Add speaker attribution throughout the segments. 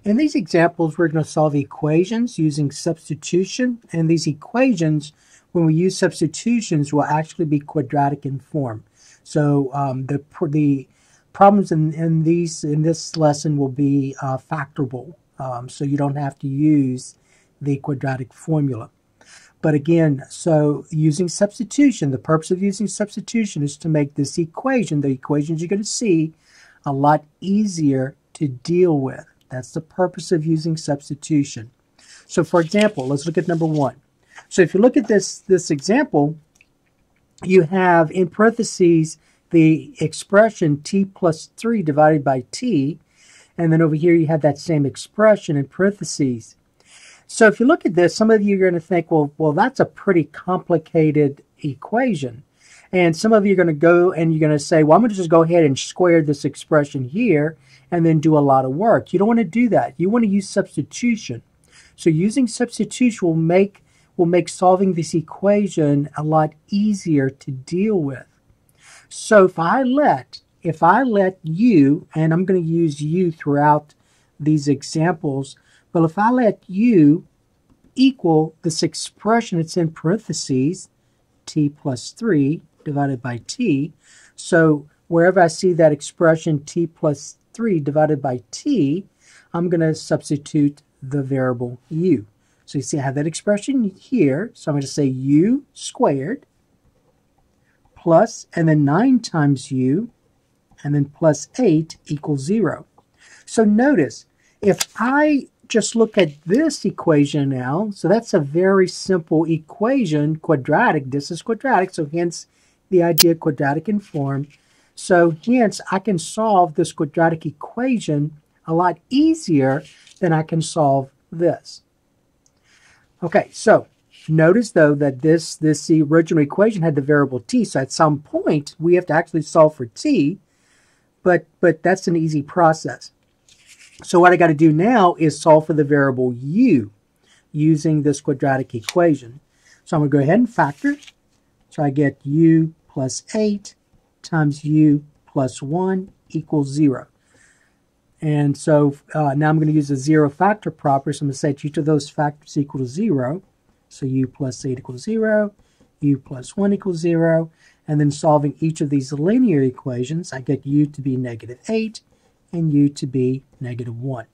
Speaker 1: In these examples, we're going to solve equations using substitution, and these equations, when we use substitutions, will actually be quadratic in form. So the problems in this lesson will be factorable, so you don't have to use the quadratic formula. But again, so using substitution, the purpose of using substitution is to make this equation, the equations you're going to see, a lot easier to deal with. That's the purpose of using substitution. So for example, let's look at number 1. So if you look at this example, you have in parentheses the expression t plus 3 divided by t, and then over here you have that same expression in parentheses. So if you look at this, some of you are going to think, well, that's a pretty complicated equation. And some of you are going to go and you're going to say, well, I'm going to just go ahead and square this expression here and then do a lot of work. You don't want to do that. You want to use substitution. So using substitution will make solving this equation a lot easier to deal with. So if I let u, and I'm going to use u throughout these examples, but if I let u equal this expression, it's in parentheses, t plus 3 divided by t. So wherever I see that expression t plus 3 divided by t, I'm going to substitute the variable u. So you see I have that expression here. So I'm going to say u squared plus, and then 9 times u, and then plus 8 equals 0. So notice, if I just look at this equation now, so that's a very simple equation, quadratic. This is quadratic, so hence the idea of quadratic in form. So hence I can solve this quadratic equation a lot easier than I can solve this. Okay, so notice though that this original equation had the variable t, so at some point we have to actually solve for t, but that's an easy process. So what I got to do now is solve for the variable u using this quadratic equation. So I'm going to go ahead and factor. So I get u plus 8 times u plus 1 equals 0. And so now I'm going to use the zero factor property. So I'm going to set each of those factors equal to 0. So u plus 8 equals 0, u plus 1 equals 0. And then solving each of these linear equations, I get u to be negative 8 and u to be negative 1.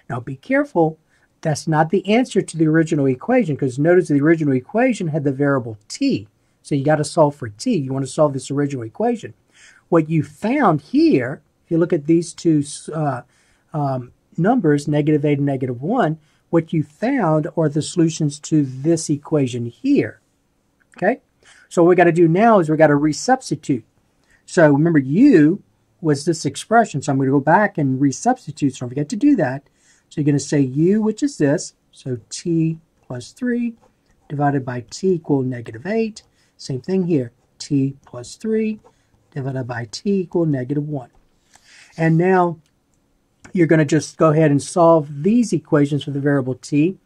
Speaker 1: Now be careful, that's not the answer to the original equation, because notice the original equation had the variable t. So you got to solve for t. You want to solve this original equation. What you found here, if you look at these two numbers, negative 8 and negative 1, what you found are the solutions to this equation here. Okay? So what we got to do now is we got to resubstitute. So remember, u was this expression, so I'm going to go back and resubstitute, so don't forget to do that. So you're going to say u, which is this, so t plus 3 divided by t equal negative 8. Same thing here, t plus 3 divided by t equal negative 1. And now you're going to just go ahead and solve these equations for the variable t.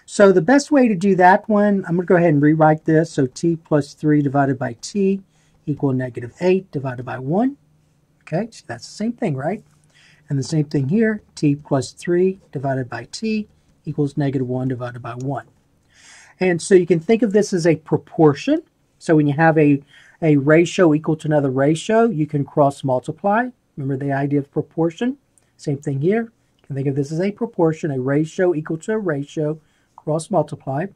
Speaker 1: So the best way to do that one, I'm going to go ahead and rewrite this. So t plus 3 divided by t equal negative 8 divided by 1. Okay, so that's the same thing, right? And the same thing here, t plus 3 divided by t equals negative 1 divided by 1. And so you can think of this as a proportion. So when you have a ratio equal to another ratio, you can cross multiply. Remember the idea of proportion? Same thing here. You can think of this as a proportion, a ratio equal to a ratio, cross multiply.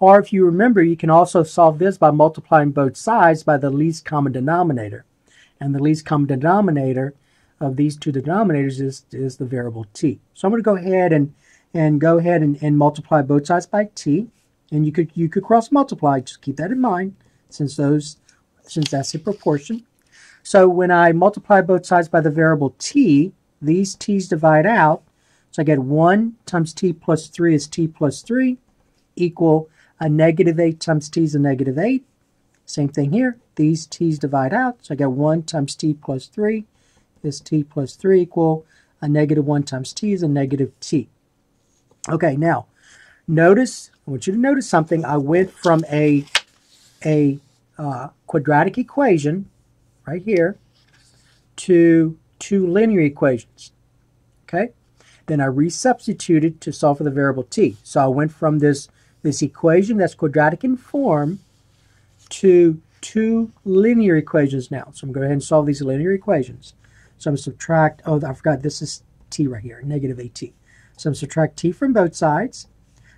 Speaker 1: Or if you remember, you can also solve this by multiplying both sides by the least common denominator. And the least common denominator of these two denominators is the variable t. So I'm going to go ahead and multiply both sides by t. And you could cross multiply. Just keep that in mind, since that's a proportion. So when I multiply both sides by the variable t, these t's divide out. So I get 1 times t plus 3 is t plus 3 equal a negative 8 times t is a negative 8. Same thing here. These t's divide out. So I get 1 times t plus 3 is t plus 3 equal a negative 1 times t is a negative t. Okay, now notice, I want you to notice something. I went from a quadratic equation right here to two linear equations. Okay? Then I resubstituted to solve for the variable t. So I went from this equation that's quadratic in form to two linear equations now. So I'm going to go ahead and solve these linear equations. So I'm going to subtract, oh, I forgot, this is t right here, negative at. So I'm going to subtract t from both sides.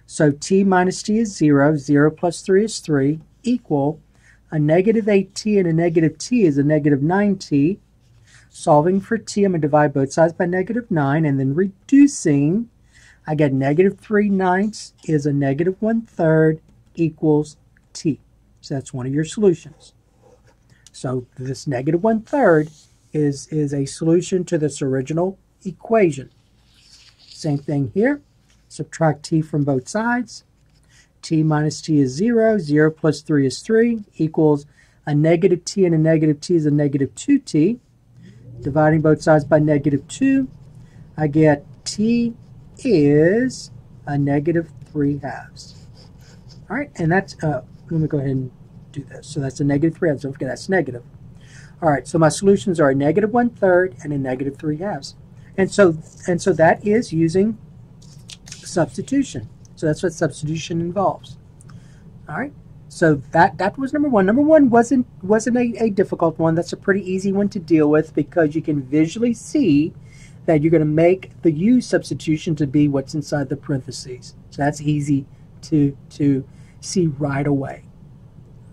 Speaker 1: So t minus t is 0. 0 plus 3 is 3, equal a negative 8t and a negative t is a negative 9t. Solving for t, I'm going to divide both sides by negative 9, and then reducing, I get negative 3/9 is a negative 1/3 equals t. So that's one of your solutions. So this negative 1/3 is a solution to this original equation. Same thing here. Subtract t from both sides. T minus t is 0. 0 plus 3 is 3, equals a negative t and a negative t is a negative 2t. Dividing both sides by negative 2, I get t is a negative 3/2. All right, and that's, let me go ahead and do this. So that's a negative 3/2. Don't forget that's negative. All right, so my solutions are a negative 1/3 and a negative 3/2. And so that is using substitution. So that's what substitution involves. All right. So that was number one. Number one wasn't a difficult one. That's a pretty easy one to deal with because you can visually see that you're going to make the u substitution to be what's inside the parentheses. So that's easy to see right away.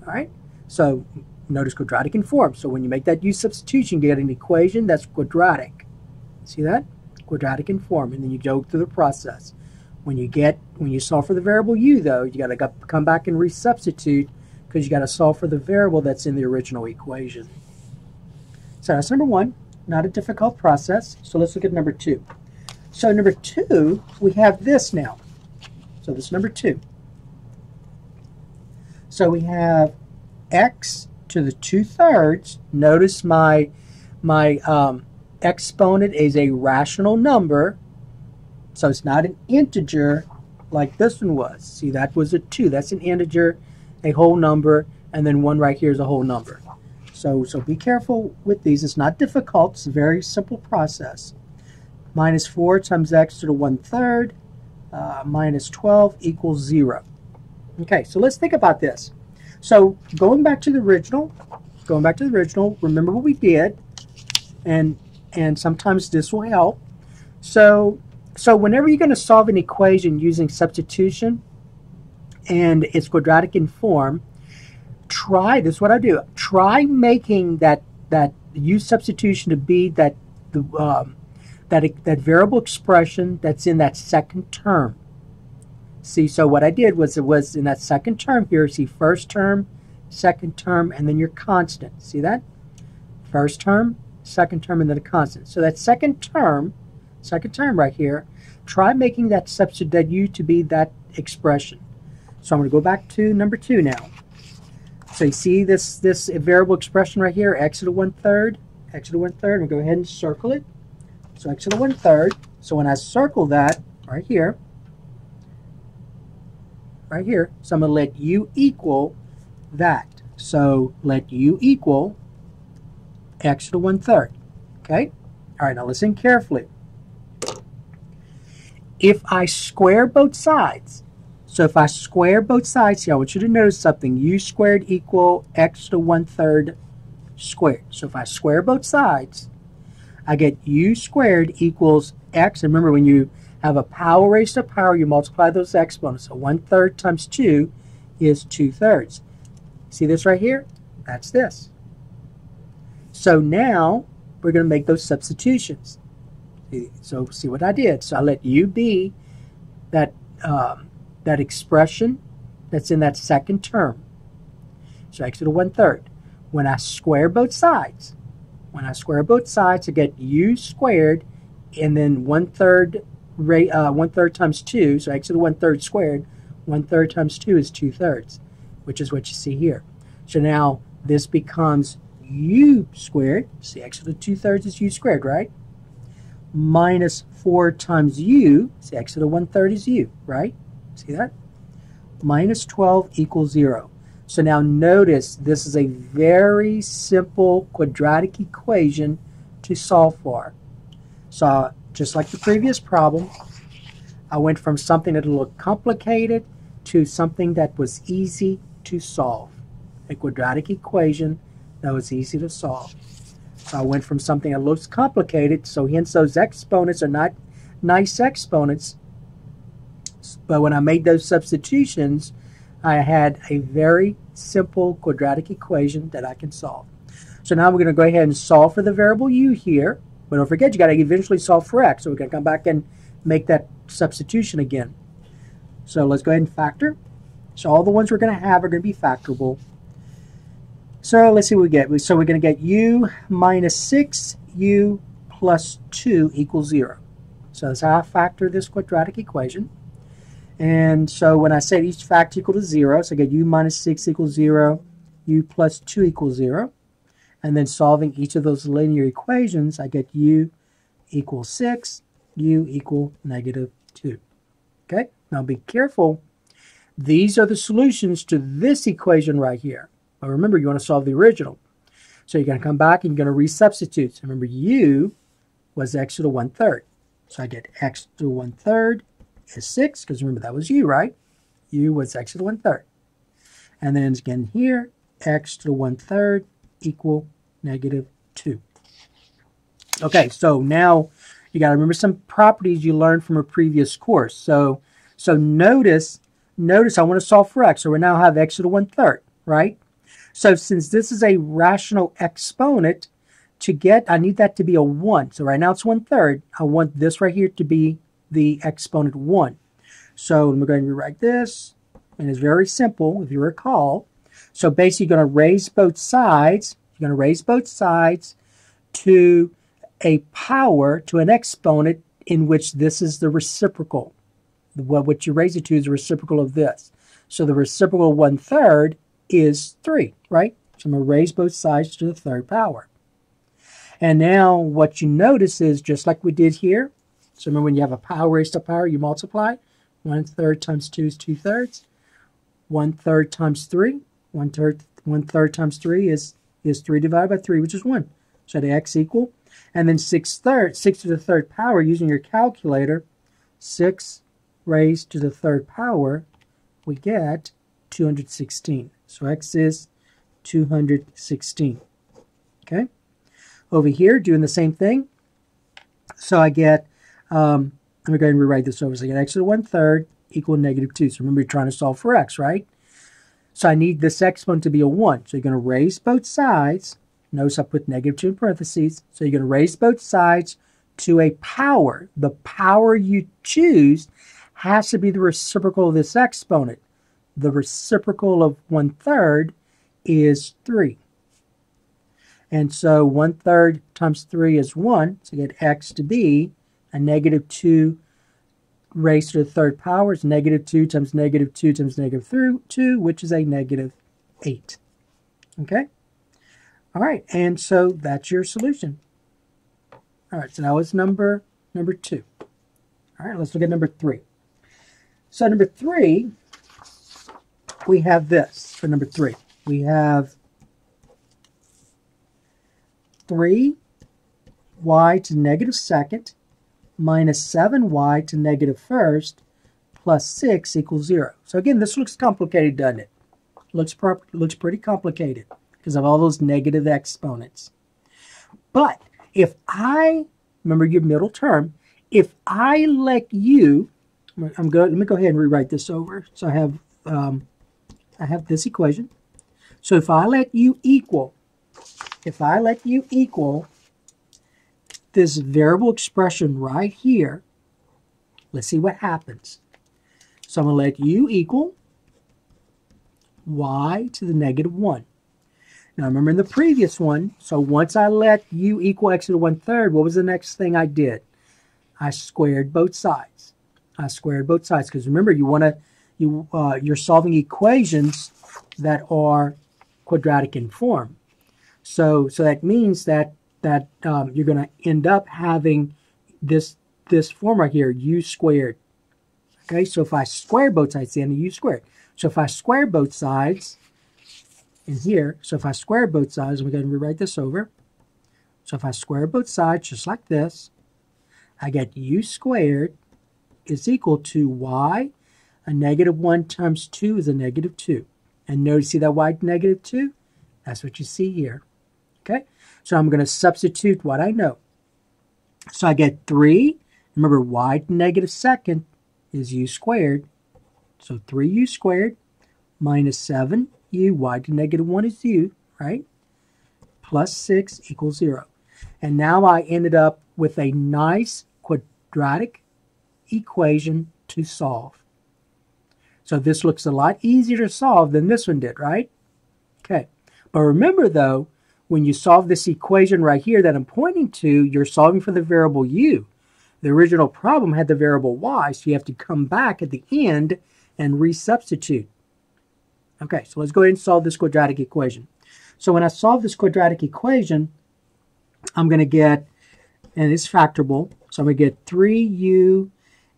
Speaker 1: All right. So notice quadratic in form. So when you make that u substitution, you get an equation that's quadratic. See that? Quadratic in form, and then you go through the process. When you solve for the variable u, though, you got to come back and resubstitute because you got to solve for the variable that's in the original equation. So that's number one, not a difficult process. So let's look at number two. So number two, we have this now. So this is number two. So we have x to the 2/3. Notice my exponent is a rational number. So it's not an integer like this one was. See, that was a 2. That's an integer, a whole number, and then 1 right here is a whole number. So be careful with these. It's not difficult. It's a very simple process. Minus 4 times x to the 1/3 minus 12 equals 0. Okay, so let's think about this. So going back to the original, remember what we did, and sometimes this will help. So whenever you're going to solve an equation using substitution and it's quadratic in form, this is what I do. Try making that u substitution to be that variable expression that's in that second term. See, so what I did was it was in that second term here. See, first term, second term, and then your constant. See that? First term, second term, and then a constant. So that second term right here, try making that substitute u to be that expression. So I'm going to go back to number 2 now. So you see this variable expression right here, x to the 1/3, x to the 1/3. I'm going to go ahead and circle it. So x to the 1/3. So when I circle that right here, so I'm going to let u equal that. So let u equal x to the 1/3. Okay? All right, now listen carefully. If I square both sides, so if I square both sides here, I want you to notice something. U squared equal x to the 1/3 squared. So if I square both sides, I get u squared equals x. And remember, when you have a power raised to power, you multiply those exponents. So 1/3 times 2 is 2/3. See this right here? That's this. So now we're going to make those substitutions. So see what I did. So I let u be that expression that's in that second term. So x to the 1/3. When I square both sides, I get u squared, and then 1/3 times 2. So x to the 1/3 squared. 1/3 times 2 is 2/3, which is what you see here. So now this becomes u squared. See, x to the 2/3 is u squared, right? Minus 4 times u, see, x to the 1/3 is u, right? See that? Minus 12 equals 0. So now notice this is a very simple quadratic equation to solve for. So just like the previous problem, I went from something that looked complicated to something that was easy to solve. A quadratic equation that was easy to solve. So I went from something that looks complicated, so hence those exponents are not nice exponents. But when I made those substitutions, I had a very simple quadratic equation that I can solve. So now we're going to go ahead and solve for the variable u here. But don't forget, you got to eventually solve for x. So we're going to come back and make that substitution again. So let's go ahead and factor. So all the ones we're going to have are going to be factorable. So let's see what we get. So we're going to get u minus 6u plus 2 equals 0. So that's how I factor this quadratic equation. And so when I set each factor equal to 0, so I get u minus 6 equals 0, u plus 2 equals 0. And then solving each of those linear equations, I get u equals 6, u equal negative 2. Okay, now be careful. These are the solutions to this equation right here. But remember, you want to solve the original. So you're going to come back and you're going to resubstitute. So remember, u was x to the 1/3. So I get x to the 1/3 is 6, because remember, that was u, right? U was x to the 1/3. And then again here, x to the 1/3 equal negative 2. Okay, so now you got to remember some properties you learned from a previous course. So notice I want to solve for x. So we now have x to the 1/3, right? So since this is a rational exponent, I need that to be a 1. So right now it's 1/3. I want this right here to be the exponent 1. So we're going to rewrite this, and it's very simple, if you recall. So basically, you're going to raise both sides. You're going to raise both sides to a power, to an exponent in which this is the reciprocal. What you raise it to is the reciprocal of this. So the reciprocal of 1/3 is 3, right? So I'm going to raise both sides to the 3rd power. And now what you notice is, just like we did here, so remember when you have a power raised to power, you multiply. 1/3 times 2 is 2/3. 1/3 times 3. 1/3 times 3 is 3 divided by 3, which is 1. So the x equal. And then 6 to the 3rd power, using your calculator, 6 raised to the 3rd power, we get 216. So x is 216. Okay? Over here, doing the same thing. So I get, I'm going to go ahead and rewrite this over. So I get x to the 1/3 equal negative 2. So remember, you're trying to solve for x, right? So I need this exponent to be a 1. So you're going to raise both sides. Notice I put negative 2 in parentheses. So you're going to raise both sides to a power. The power you choose has to be the reciprocal of this exponent. The reciprocal of 1/3 is 3. And so 1/3 times 3 is 1. So you get x to be a negative 2 raised to the 3rd power is negative 2 times negative 2 times negative 2, which is a negative 8. Okay? All right, and so that's your solution. All right, so now it's number 2. All right, let's look at number 3. So number 3, we have this for number 3. We have 3y to negative 2nd minus 7y to negative 1st plus 6 equals 0. So again, this looks complicated, doesn't it? Looks pretty complicated because of all those negative exponents. But if remember your middle term, if I let you, let me go ahead and rewrite this over. So I have this equation. So if I let you equal this variable expression right here, let's see what happens. So I'm going to let u equal y to the negative 1. Now remember in the previous one, so once I let u equal x to the 1/3, what was the next thing I did? I squared both sides. I squared both sides because remember you're solving equations that are quadratic in form. So that means that you're going to end up having this form right here, u squared. Okay, so if I square both sides, then u squared. So if I square both sides in here, so if I square both sides, we're going to rewrite this over. So if I square both sides just like this, I get u squared is equal to y. A negative 1 times 2 is a negative 2. And notice, see that y negative 2? That's what you see here. Okay? So I'm going to substitute what I know. So I get 3. Remember, y to the negative second is u squared. So 3u squared minus 7u, y to the negative 1 is u, right? Plus 6 equals 0. And now I ended up with a nice quadratic equation to solve. So this looks a lot easier to solve than this one did, right? Okay. But remember, though, when you solve this equation right here that I'm pointing to, you're solving for the variable u. The original problem had the variable y, so you have to come back at the end and resubstitute. Okay, so let's go ahead and solve this quadratic equation. So when I solve this quadratic equation, I'm going to get, and it's factorable, so I'm going to get 3u,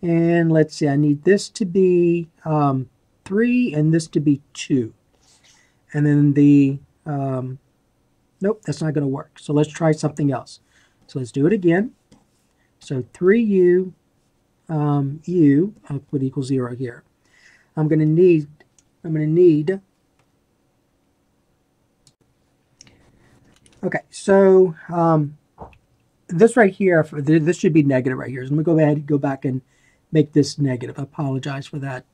Speaker 1: and let's see, I need this to be 3 and this to be 2. And then the, nope, that's not going to work. So let's try something else. So let's do it again. So 3u, I'll put equals 0 here. I'm going to need, okay, so this right here, this should be negative right here. So let me go ahead and go back and make this negative. I apologize for that.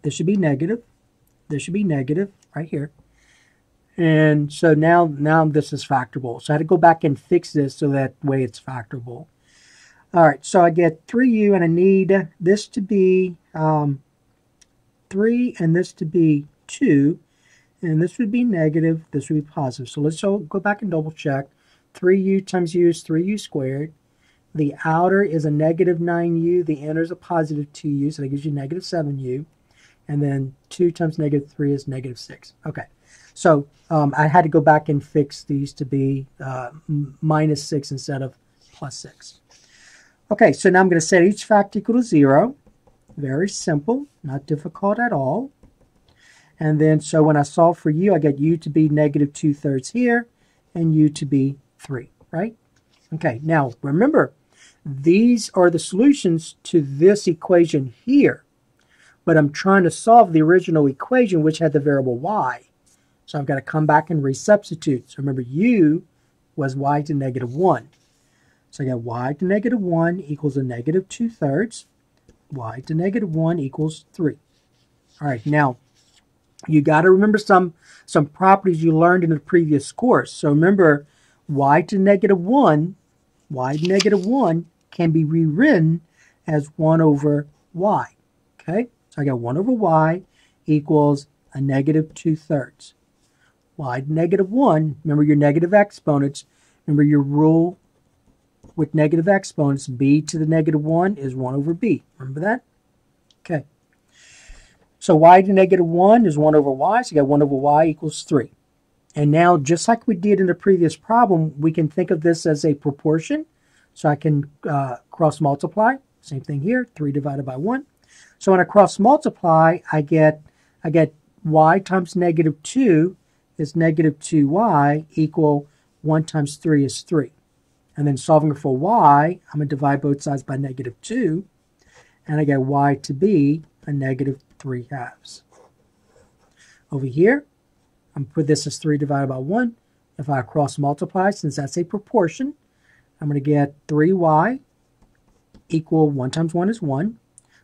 Speaker 1: This should be negative. This should be negative right here. And so now this is factorable. So I had to go back and fix this so that way it's factorable. All right, so I get 3u, and I need this to be 3 and this to be 2. And this would be negative, this would be positive. So let's go back and double check. 3u times u is 3u squared. The outer is a negative 9u. The inner is a positive 2u, so that gives you negative 7u. And then 2 times negative 3 is negative 6. Okay, so I had to go back and fix these to be minus 6 instead of plus 6. Okay, so now I'm going to set each factor equal to 0. Very simple, not difficult at all. And then, so when I solve for u, I get u to be negative 2/3 here, and u to be 3, right? Okay, now remember, these are the solutions to this equation here. But I'm trying to solve the original equation, which had the variable y. So I've got to come back and resubstitute. So remember, u was y to negative 1. So I got y to negative 1 equals a negative 2/3. Y to negative 1 equals 3. All right, now, you got to remember some properties you learned in the previous course. So remember, y to negative 1 can be rewritten as 1 over y. Okay, so I got 1 over y equals a negative 2/3. Y to negative 1, remember your negative exponents. Remember your rule with negative exponents, b to the negative 1 is 1 over b. Remember that? Okay. So y to negative 1 is 1 over y, so you got 1 over y equals 3. And now, just like we did in the previous problem, we can think of this as a proportion. So I can cross multiply. Same thing here, 3 divided by 1. So when I cross multiply, I get y times negative 2 is negative 2y equal 1 times 3 is 3. And then solving for y, I'm going to divide both sides by negative 2. And I get y to be a negative 3/2. Over here, I'm going to put this as 3 divided by 1. If I cross multiply, since that's a proportion, I'm going to get 3y equal 1 times 1 is 1.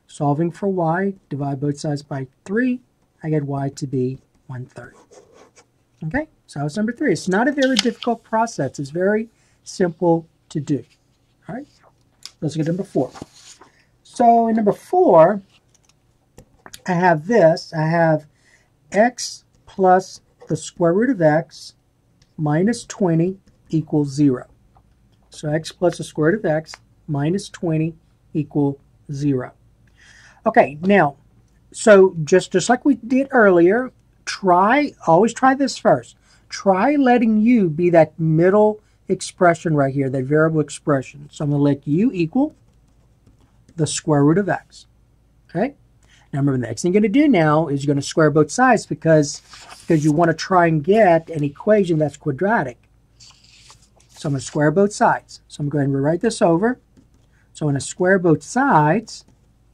Speaker 1: Solving for y, divide both sides by 3, I get y to be 1/3. Okay, so that's number 3. It's not a very difficult process. It's very simple to do. All right, let's get number 4. So in number 4, I have this. I have x plus the square root of x minus 20 equals 0. So x plus the square root of x minus 20 equals 0. Okay, now, so just like we did earlier, always try this first. Try letting u be that middle expression right here, that variable expression. So I'm going to let u equal the square root of x. Okay? Now remember, the next thing you're going to do now is you're going to square both sides because you want to try and get an equation that's quadratic. So I'm going to square both sides. So I'm going to rewrite this over. So when I square both sides,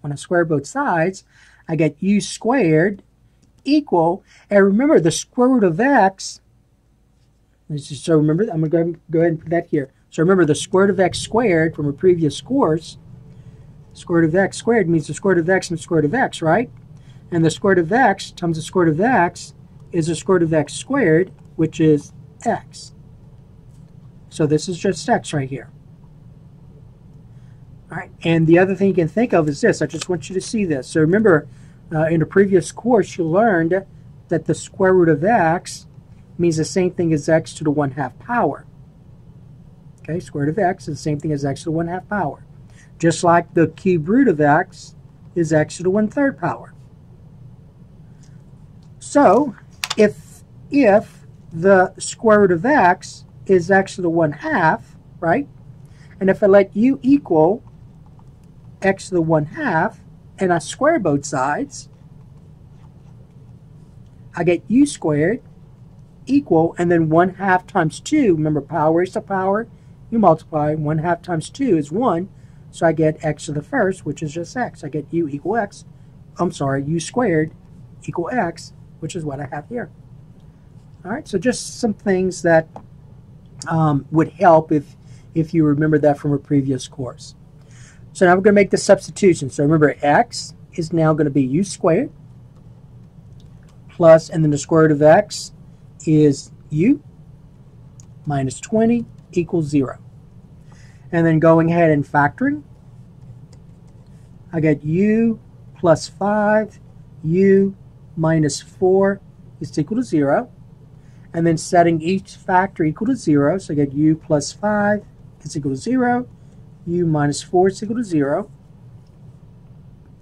Speaker 1: I get u squared equal, and remember the square root of x, so remember, I'm going to go ahead and put that here. So remember the square root of x squared from a previous course, square root of x squared means the square root of x and the square root of x, right? And the square root of x times the square root of x is the square root of x squared, which is x. So this is just x right here. All right, and the other thing you can think of is this. I just want you to see this. So remember, in a previous course, you learned that the square root of x means the same thing as x to the 1/2 power. Okay, square root of x is the same thing as x to the 1/2 power. Just like the cube root of x is x to the 1/3 power. So, if the square root of x is x to the 1/2, right? And if I let u equal x to the 1/2, and I square both sides, I get u squared equal, and then 1/2 times 2, remember power is the power, you multiply, 1/2 times 2 is 1, so I get x to the first, which is just x. I get u equal x, u squared equal x, which is what I have here. All right, so just some things that would help if you remember that from a previous course. So now we're going to make the substitution. So remember, x is now going to be u squared plus, and then the square root of x is u minus 20 equals 0. And then going ahead and factoring, I get u plus 5, u minus 4 is equal to 0. And then setting each factor equal to 0, so I get u plus 5 is equal to 0, u minus 4 is equal to 0.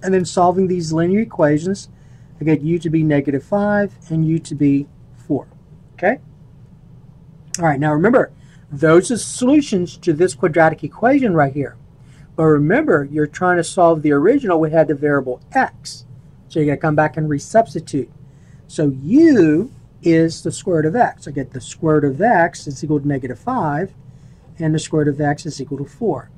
Speaker 1: And then solving these linear equations, I get u to be negative 5 and u to be 4. Okay? All right, now remember, those are solutions to this quadratic equation right here. But remember, you're trying to solve the original. We had the variable x. So you're going to come back and resubstitute. So u is the square root of x. I get the square root of x is equal to negative 5, and the square root of x is equal to 4.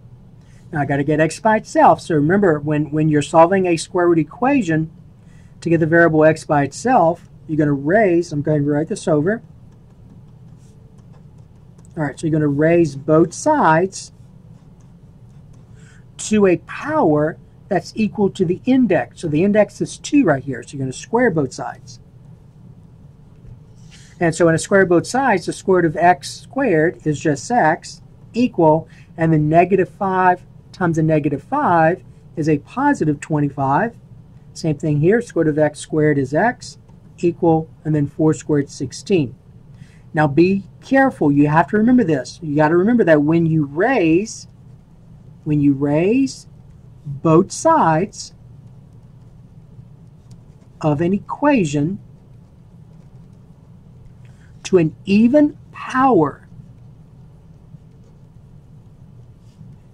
Speaker 1: Now I got to get x by itself. So remember, when you're solving a square root equation, to get the variable x by itself, you're going to raise, I'm going to write this over. All right, so you're going to raise both sides to a power that's equal to the index. So the index is 2 right here, so you're going to square both sides. And so when I square both sides, the square root of x squared is just x equal, and then negative 5 times a negative 5 is a positive 25. Same thing here, square root of x squared is x equal, and then 4 squared 16. Now be careful, you have to remember this. You got to remember that when you raise both sides of an equation to an even power,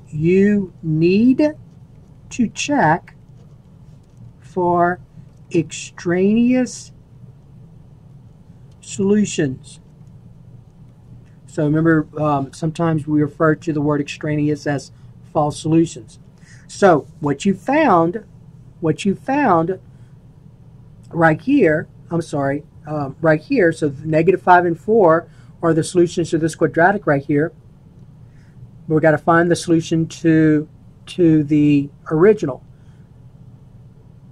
Speaker 1: you need to check for extraneous solutions. So remember, sometimes we refer to the word extraneous as false solutions. So what you found right here, right here, so negative 5 and 4 are the solutions to this quadratic right here. We've got to find the solution to the original.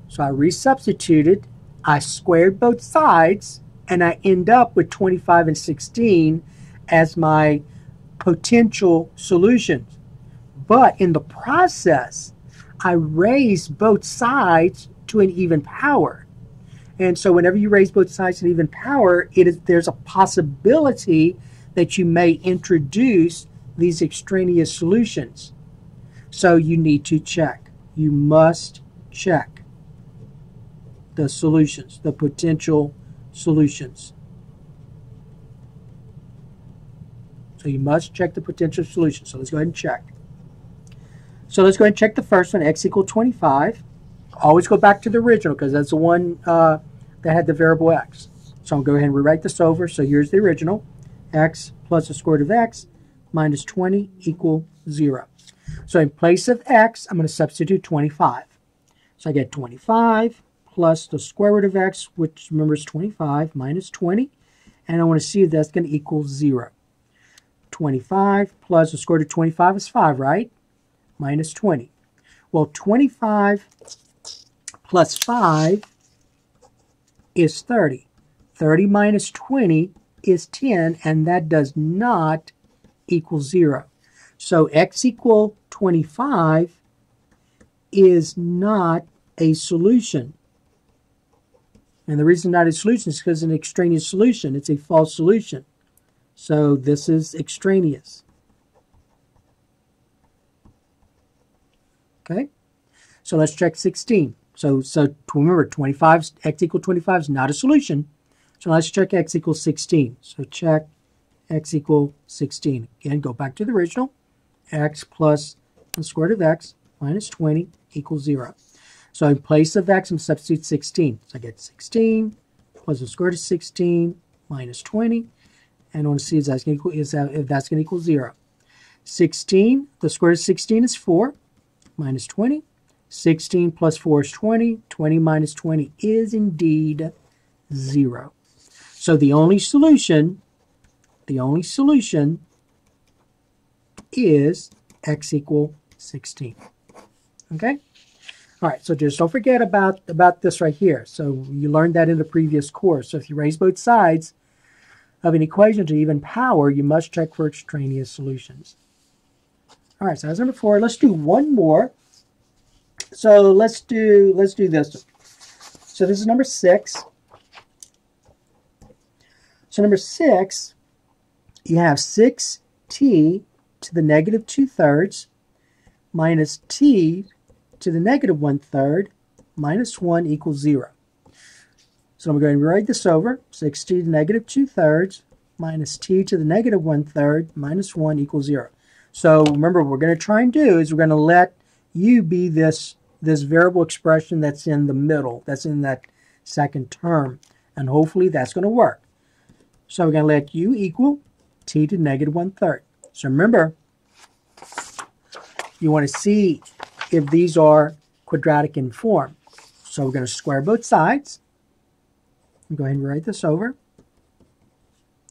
Speaker 1: So I resubstituted, I squared both sides, and I end up with 25 and 16 as my potential solutions. But in the process, I raised both sides to an even power. And so whenever you raise both sides to an even power, there's a possibility that you may introduce these extraneous solutions. So you need to check. You must check the solutions, the potential solutions. So you must check the potential solutions. So let's go ahead and check. So let's go ahead and check the first one, x equal 25. Always go back to the original because that's the one that had the variable x. So I'll go ahead and rewrite this over. So here's the original, x plus the square root of x minus 20 equal 0. So in place of x, I'm going to substitute 25. So I get 25 plus the square root of x, which remember is 25, minus 20. And I want to see if that's going to equal 0. 25 plus the square root of 25 is 5, right? Minus 20. Well, 25 plus 5 is 30. 30 minus 20 is 10, and that does not equal 0. So x equal 25 is not a solution. And the reason not a solution is because it's an extraneous solution. It's a false solution. So this is extraneous. Okay? So let's check 16. So remember, x equal 25 is not a solution. So let's check x equals 16. So check x equal 16. Again, go back to the original. X plus the square root of x minus 20 equals 0. So in place of x, I'm substitute 16. So I get 16 plus the square root of 16 minus 20. And I want to see if that's going to equal 0. 16, the square root of 16 is 4 minus 20. 16 plus 4 is 20. 20 minus 20 is indeed 0. So the only solution is x equal 16. Okay? All right, so just don't forget about this right here. So you learned that in the previous course. So if you raise both sides of an equation to even power, you must check for extraneous solutions. All right, so that's number 4. Let's do one more. So let's do this. So this is number 6. So number 6, you have 6t to the negative 2/3 minus t to the negative 1/3 minus 1 equals 0. So I'm going to write this over. 6t to the negative 2/3 minus t to the negative 1/3 minus 1 equals 0. So remember, what we're going to try and do is we're going to let u be this variable expression that's in the middle, that's in that second term. And hopefully that's going to work. So we're going to let u equal t to the negative 1/3. So remember, you want to see if these are quadratic in form. So we're going to square both sides. Go ahead and write this over.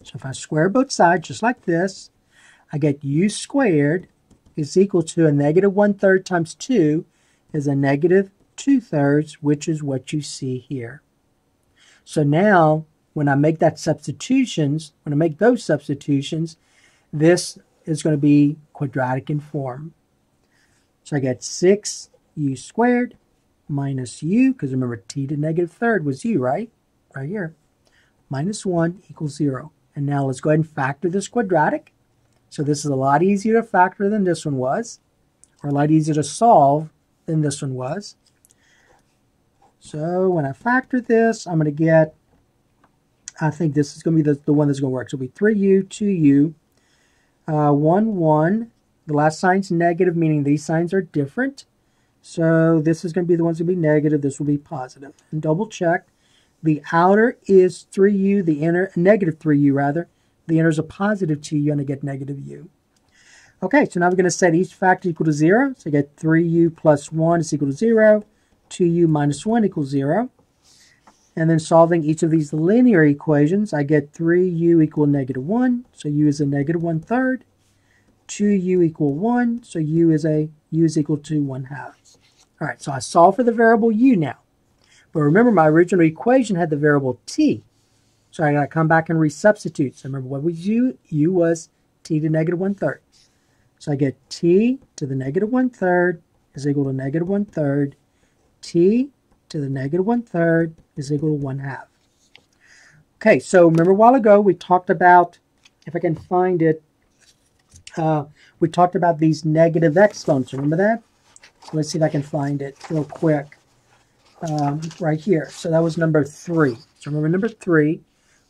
Speaker 1: So if I square both sides just like this, I get u squared is equal to a negative 1/3 times 2 is a negative 2/3, which is what you see here. So now, when I make those substitutions, this is going to be quadratic in form. So I get 6u squared minus u, because remember t to the negative 1/3 was u, right? Right here. Minus 1 equals 0. And now let's go ahead and factor this quadratic. So this is a lot easier to factor than this one was, or a lot easier to solve than this one was. So when I factor this, I'm going to get, I think this is going to be the one that's going to work. So it'll be 3u, 2u, 1, 1. The last sign's negative, meaning these signs are different. So this is going to be the ones that will be negative. This will be positive. And double check. The outer is 3u, the inner, negative 3u rather. The inner is a positive 2u, and I get negative u. Okay, so now we're going to set each factor equal to 0. So I get 3u plus 1 is equal to 0. 2u minus 1 equals 0. And then solving each of these linear equations, I get 3u equal negative 1. So u is a negative 1/3. 2u equal 1. So u is equal to 1/2. All right, so I solve for the variable u now. But remember, my original equation had the variable t. So I got to come back and resubstitute. So remember, what was u? U was t to the negative 1/3. So I get t to the negative 1/3 is equal to negative 1/3. T to the negative 1/3 is equal to 1/2. Okay, so remember a while ago we talked about, if I can find it, we talked about these negative exponents. Remember that? So let's see if I can find it real quick. Right here. So that was number 3. So remember number 3,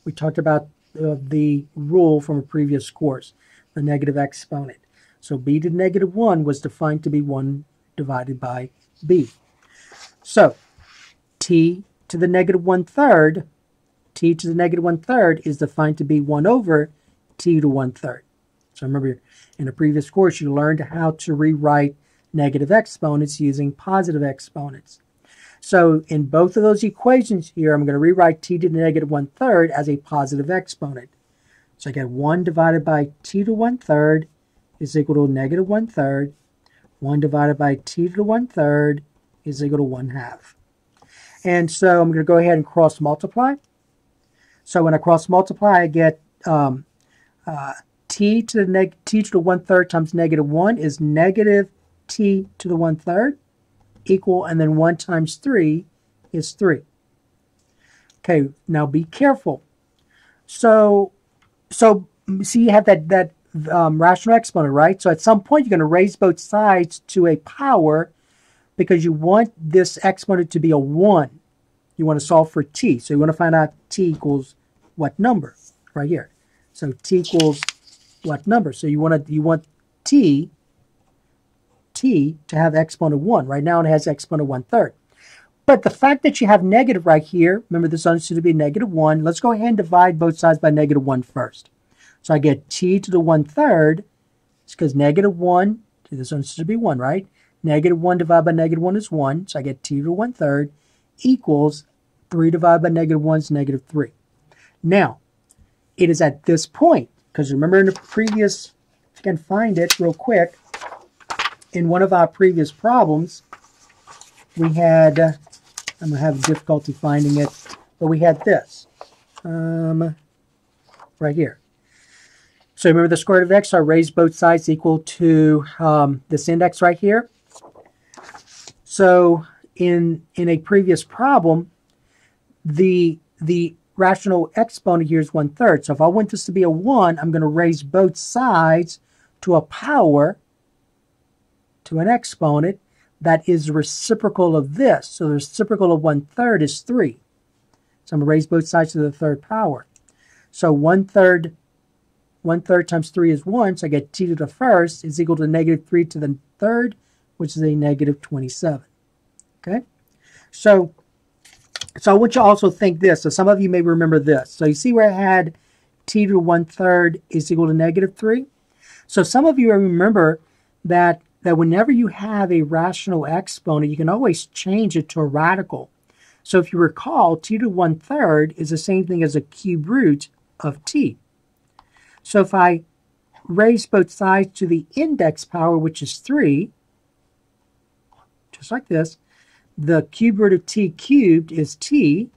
Speaker 1: we talked about the rule from a previous course, the negative exponent. So b to the negative 1 was defined to be 1 divided by b. So t to the negative 1/3, t to the negative 1/3 is defined to be 1 over t to 1/3. So remember, in a previous course, you learned how to rewrite negative exponents using positive exponents. So in both of those equations here, I'm going to rewrite t to the negative 1/3 as a positive exponent. So I get 1 divided by t to 1/3 is equal to negative 1/3. 1 divided by t to the 1/3 is equal to 1/2. And so I'm going to go ahead and cross multiply. So when I cross multiply, I get t to the 1/3 times negative 1 is negative t to the 1/3 equal, and then 1 times 3 is 3. Okay, now be careful. So see, you have that rational exponent, right? So at some point, you're going to raise both sides to a power because you want this exponent to be a 1. You want to solve for t. So you want to find out t equals what number right here. So t equals what number? So you want t to have exponent 1. Right now it has exponent 1/3. But the fact that you have negative right here, remember this understood to be negative 1. Let's go ahead and divide both sides by negative 1 first. So I get t to the 1/3. It's because negative 1, this understood to be 1, right? Negative 1 divided by negative 1 is 1. So I get t to the 1/3 equals 3 divided by negative 1 is negative 3. Now, it is at this point, because remember in the previous, if you can find it real quick, in one of our previous problems, we had, I'm going to have difficulty finding it, but we had this right here. So remember the square root of x, so I raised both sides equal to this index right here. So in a previous problem, the rational exponent here is 1/3. So if I want this to be a 1, I'm going to raise both sides to a power, to an exponent that is reciprocal of this. So the reciprocal of 1/3 is 3. So I'm going to raise both sides to the third power. So 1/3 times 3 is 1, so I get t to the first is equal to negative 3 to the third, which is a negative 27. Okay? So I want you to also think this. So some of you may remember this. So you see where I had t to the 1/3 is equal to negative 3? So some of you remember that whenever you have a rational exponent, you can always change it to a radical. So if you recall, t to the 1/3 is the same thing as a cube root of t. So if I raise both sides to the index power, which is 3, just like this, the cube root of t cubed is t,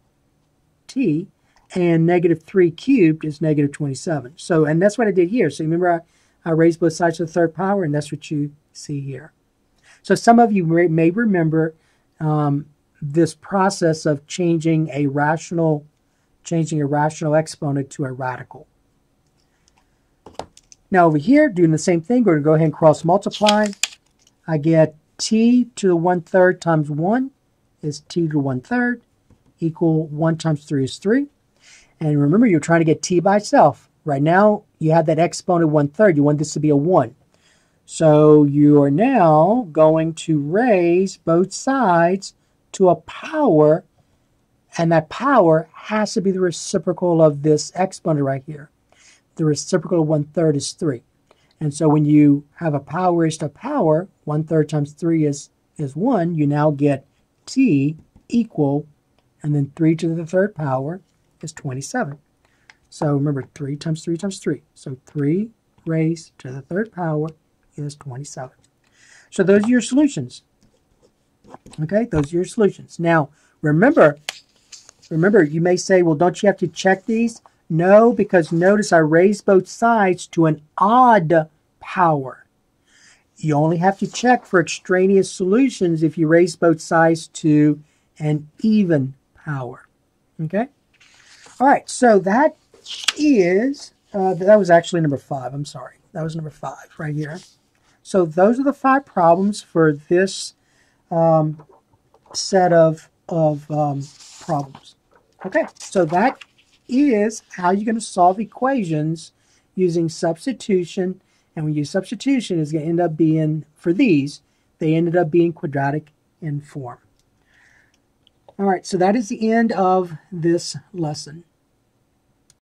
Speaker 1: and negative 3 cubed is negative 27. So, and that's what I did here. So remember, I raised both sides to the third power, and that's what you see here. So some of you may remember this process of changing a rational exponent to a radical. Now over here, doing the same thing, we're going to go ahead and cross multiply. I get t to the 1/3 times 1 is t to the 1/3 equal 1 times 3 is 3. And remember, you're trying to get t by itself. Right now, you have that exponent 1/3. You want this to be a 1. So you are now going to raise both sides to a power, and that power has to be the reciprocal of this exponent right here. The reciprocal of 1/3 is 3. And so when you have a power raised to power, 1/3 times 3 is 1, you now get t equal, and then 3 to the third power is 27. So remember, 3 times 3 times 3. So 3 raised to the third power is 27. So those are your solutions. Okay, those are your solutions. Now, remember, you may say, well, don't you have to check these? No, because notice I raised both sides to an odd power. You only have to check for extraneous solutions if you raise both sides to an even power. Okay? All right, so that is, that was actually number 5. I'm sorry. That was number 5 right here. So those are the 5 problems for this set of problems. Okay, so that is how you're going to solve equations using substitution. And when you use substitution, it's going to end up being, for these, they ended up being quadratic in form. All right, so that is the end of this lesson.